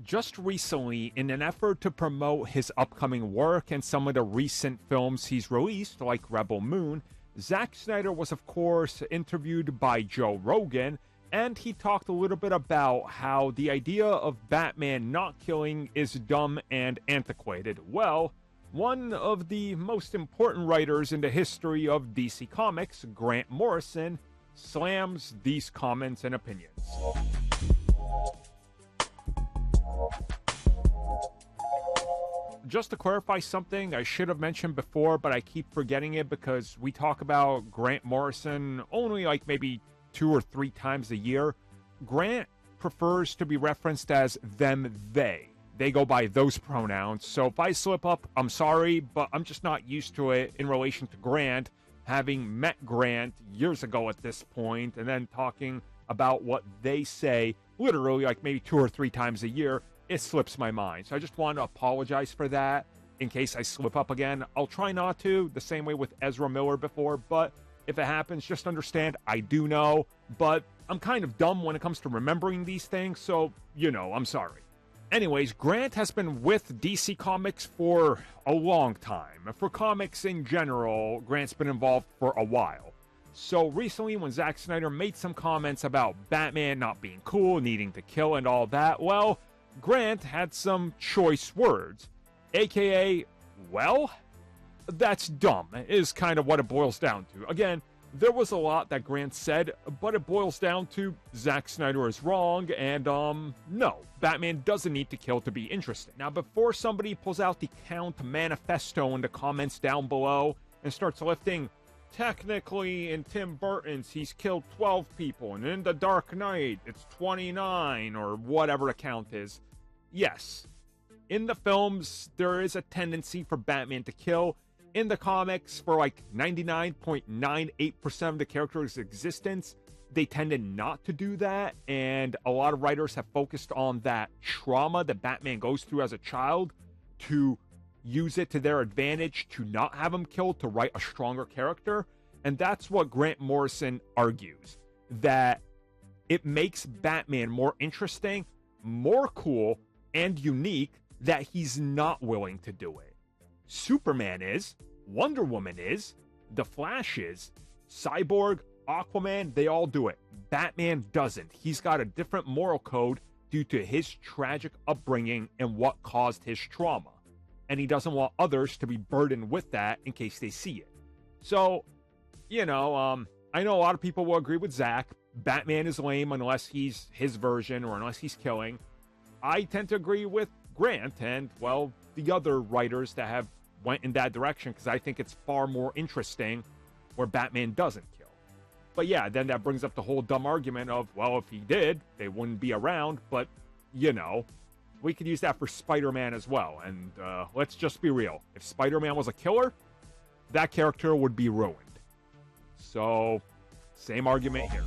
Just recently, in an effort to promote his upcoming work and some of the recent films he's released, like Rebel Moon, Zack Snyder was, of course, interviewed by Joe Rogan, and he talked a little bit about how the idea of Batman not killing is dumb and antiquated. Well, one of the most important writers in the history of DC Comics, Grant Morrison, slams these comments and opinions. Just to clarify something I should have mentioned before, but I keep forgetting it because we talk about Grant Morrison only like maybe 2 or 3 times a year. Grant prefers to be referenced as them, they. They go by those pronouns. So if I slip up, I'm sorry, but I'm just not used to it in relation to Grant, having met Grant years ago at this point, and then talking about what they say literally like maybe 2 or 3 times a year. It slips my mind. So I just want to apologize for that in case I slip up again. I'll try not to, the same way with Ezra Miller before, but if it happens, just understand I do know, but I'm kind of dumb when it comes to remembering these things, so, I'm sorry. Anyways, Grant has been with DC Comics for a long time. For comics in general, Grant's been involved for a while. So recently, when Zack Snyder made some comments about Batman not being cool, needing to kill and all that, well, Grant had some choice words, aka, well, that's dumb, is kind of what it boils down to. Again, there was a lot that Grant said, but it boils down to Zack Snyder is wrong, and, no, Batman doesn't need to kill to be interesting. Now, before somebody pulls out the Count Manifesto in the comments down below and starts lifting, technically, in Tim Burton's, he's killed 12 people, and in The Dark Knight, it's 29, or whatever the count is. Yes, in the films, there is a tendency for Batman to kill. In the comics, for like 99.98% of the character's existence, they tended not to do that, and a lot of writers have focused on that trauma that Batman goes through as a child to use it to their advantage to not have him killed to write a stronger character. And that's what Grant Morrison argues, that it makes Batman more interesting, more cool, and unique that he's not willing to do it. Superman is, Wonder Woman is, The Flash is, Cyborg, Aquaman, they all do it. Batman doesn't. He's got a different moral code due to his tragic upbringing and what caused his trauma. And he doesn't want others to be burdened with that in case they see it. So, I know a lot of people will agree with Zack. Batman is lame unless he's his version or unless he's killing. I tend to agree with Grant and, well, the other writers that have went in that direction because I think it's far more interesting where Batman doesn't kill. But yeah, then that brings up the whole dumb argument of, well, if he did, they wouldn't be around. But, we could use that for Spider-Man as well. And let's just be real. If Spider-Man was a killer, that character would be ruined. So, same argument here.